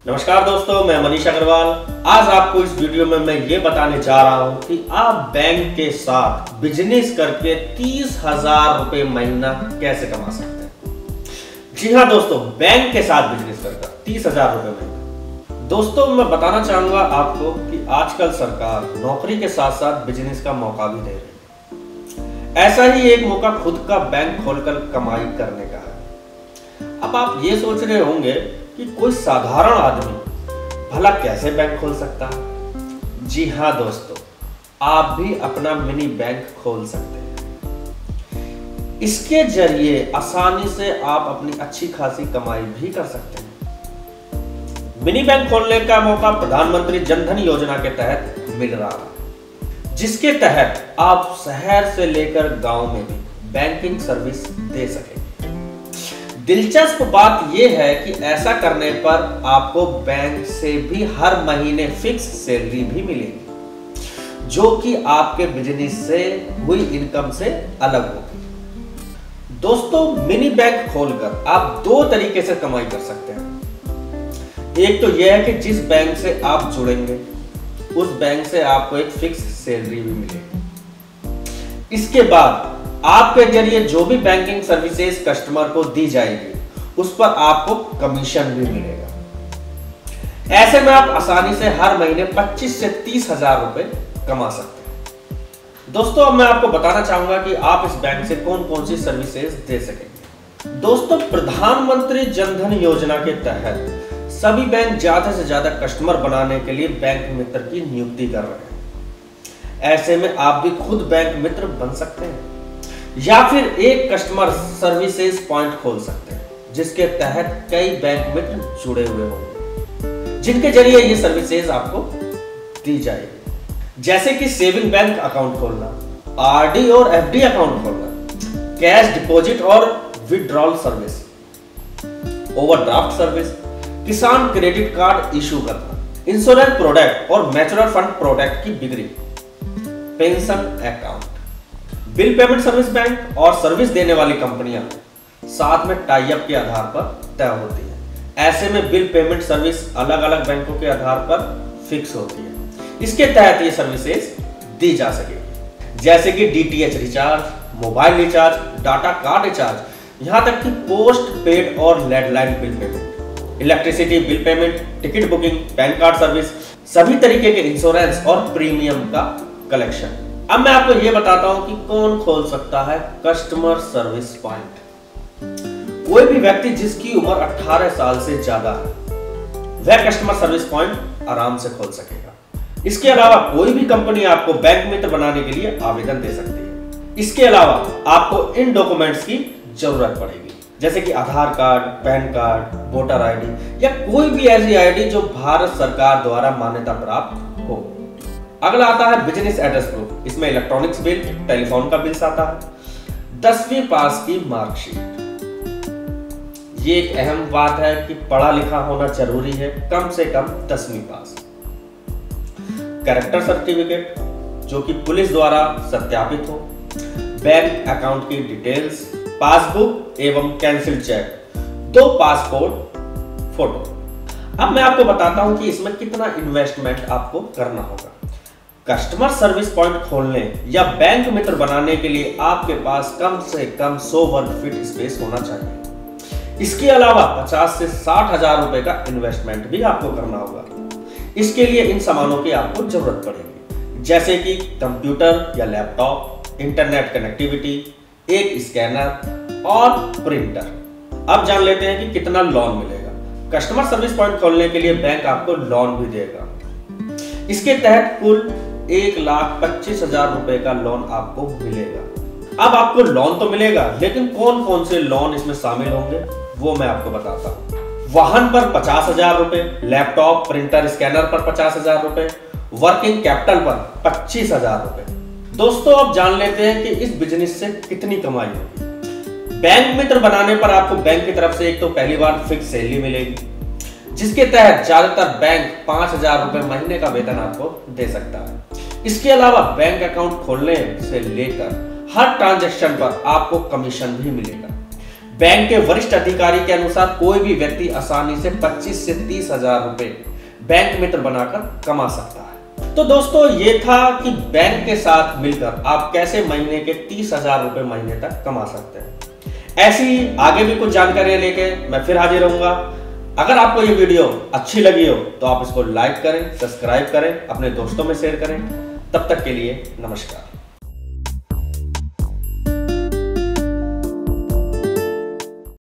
नमस्कार दोस्तों, मैं मनीष अग्रवाल। आज आपको इस वीडियो में मैं ये बताने जा रहा हूँ कि आप बैंक के साथ बिजनेस करके 30,000 रुपए महीना कैसे कमा सकते हैं। जी हाँ दोस्तों, बैंक के साथ बिजनेस करके 30,000 रुपए महीना। दोस्तों, मैं बताना चाहूंगा आपको कि आजकल सरकार नौकरी के साथ साथ बिजनेस का मौका भी दे रही है। ऐसा ही एक मौका खुद का बैंक खोलकर कमाई करने का है। अब आप ये सोच रहे होंगे कि कोई साधारण आदमी भला कैसे बैंक खोल सकता है। जी हाँ दोस्तों, आप भी अपना मिनी बैंक खोल सकते हैं। इसके जरिए आसानी से आप अपनी अच्छी खासी कमाई भी कर सकते हैं। मिनी बैंक खोलने का मौका प्रधानमंत्री जन धन योजना के तहत मिल रहा है, जिसके तहत आप शहर से लेकर गांव में भी बैंकिंग सर्विस दे सकें। दिलचस्प बात यह है कि ऐसा करने पर आपको बैंक से भी हर महीने फिक्स सैलरी भी मिलेगी, जो कि आपके बिजनेस से हुई इनकम से अलग होगी। दोस्तों, मिनी बैंक खोलकर आप दो तरीके से कमाई कर सकते हैं। एक तो यह है कि जिस बैंक से आप जुड़ेंगे उस बैंक से आपको एक फिक्स सैलरी भी मिलेगी। इसके बाद आपके जरिए जो भी बैंकिंग सर्विसेज कस्टमर को दी जाएगी उस पर आपको कमीशन भी मिलेगा। ऐसे में आप आसानी से हर महीने 25 से 30,000 रुपए कमा सकते हैं। दोस्तों, अब मैं आपको बताना चाहूंगा कि आप इस बैंक से कौन कौन सी सर्विसेज दे सकेंगे। दोस्तों, प्रधानमंत्री जन धन योजना के तहत सभी बैंक ज्यादा से ज्यादा कस्टमर बनाने के लिए बैंक मित्र की नियुक्ति कर रहे हैं। ऐसे में आप भी खुद बैंक मित्र बन सकते हैं या फिर एक कस्टमर सर्विसेज पॉइंट खोल सकते हैं, जिसके तहत कई बैंक मित्र जुड़े हुए होंगे, जिनके जरिए ये सर्विसेज आपको दी जाएगी। जैसे कि सेविंग बैंक अकाउंट खोलना, आरडी और एफडी अकाउंट खोलना, कैश डिपॉजिट और विड्रॉल सर्विस, ओवरड्राफ्ट सर्विस, किसान क्रेडिट कार्ड इशू करना, इंश्योरेंस प्रोडक्ट और म्यूचुअल फंड प्रोडक्ट की बिक्री, pension account, bill payment service. Bank और सर्विस देने वाली कंपनियां साथ में टाई अप के आधार पर तय होती है। ऐसे में बिल पेमेंट सर्विस अलग अलग बैंकों के आधार पर फिक्स होती है। इसके तहत ये सर्विसेज दी जा सकेगी, जैसे कि DTH recharge, mobile recharge, data card recharge, यहां तक कि पोस्ट पेड और landline bill payment, electricity bill payment, ticket booking, pan card service, सभी तरीके के इंश्योरेंस और प्रीमियम का कलेक्शन। अब मैं आपको यह बताता हूं कि कौन खोल सकता है कस्टमर सर्विस पॉइंट। कोई भी व्यक्ति जिसकी उम्र 18 साल से ज्यादा है वह कस्टमर सर्विस पॉइंट आराम से खोल सकेगा। इसके अलावा कोई भी कंपनी आपको बैंक मित्र बनाने के लिए आवेदन दे सकती है। इसके अलावा आपको इन डॉक्यूमेंट्स की जरूरत पड़ेगी, जैसे कि Aadhaar card, PAN card, voter ID या कोई भी ऐसी आईडी जो भारत सरकार द्वारा मान्यता प्राप्त हो। अगला आता है बिजनेस एड्रेस प्रूफ। इसमें इलेक्ट्रॉनिक्स बिल, टेलीफोन का बिल आता है, 10वीं पास की मार्कशीट। ये एक अहम बात है कि पढ़ा लिखा होना जरूरी है, कम से कम 10वीं पास। कैरेक्टर सर्टिफिकेट जो कि पुलिस द्वारा सत्यापित हो, बैंक अकाउंट की डिटेल्स, पासबुक एवं कैंसिल चेक, 2 पासपोर्ट फोटो। अब मैं आपको बताता हूं कि इसमें कितना इन्वेस्टमेंट आपको करना होगा। कस्टमर सर्विस पॉइंट खोलने या बैंक मित्र बनाने के लिए आपके पास कम से कम 100 वर्ग फीट स्पेस होना चाहिए। इसके अलावा 50 से 60,000 रुपए का इन्वेस्टमेंट भी आपको करना होगा। इसके लिए इन सामानों की आपको जरूरत पड़ेगी, जैसे कि कंप्यूटर या लैपटॉप, इंटरनेट कनेक्टिविटी, एक स्कैनर और प्रिंटर। अब जान लेते हैं कि कितना लोन मिलेगा। कस्टमर सर्विस पॉइंट खोलने के लिए बैंक आपको लोन भी देगा। इसके तहत कुल 1,25,000 रुपए का लोन आपको मिलेगा। अब आपको लोन तो मिलेगा, लेकिन कौन कौन से लोन इसमें शामिल होंगे वो मैं आपको बताता हूँ। वाहन पर 50,000 रुपए, लैपटॉप, प्रिंटर, स्कैनर पर 50,000 रुपए, वर्किंग कैपिटल पर 25,000 रुपए। दोस्तों, अब जान लेते हैं कि इस बिजनेस से कितनी कमाई होगी। बैंक मित्र बनाने पर आपको बैंक की तरफ से एक तो पहली बार फिक्स सैलरी मिलेगी, जिसके तहत ज्यादातर बैंक 5,000 रुपए महीने का वेतन आपको दे सकता है। इसके अलावा बैंक अकाउंट खोलने से लेकर हर ट्रांजैक्शन पर आपको कमीशन भी मिलेगा। बैंक के वरिष्ठ अधिकारी के अनुसार कोई भी व्यक्ति आसानी से 25 से 30 हजार रुपए बैंक मित्र बनाकर कमा सकता है। तो दोस्तों ये था कि बैंक के साथ मिलकर आप कैसे महीने के 30 हजार रुपए महीने तक कमा सकते हैं। ऐसी आगे भी कुछ जानकारी लेके मैं फिर हाजिर रहूंगा। अगर आपको ये वीडियो अच्छी लगी हो तो आप इसको लाइक करें, सब्सक्राइब करें, अपने दोस्तों में शेयर करें। तब तक के लिए नमस्कार।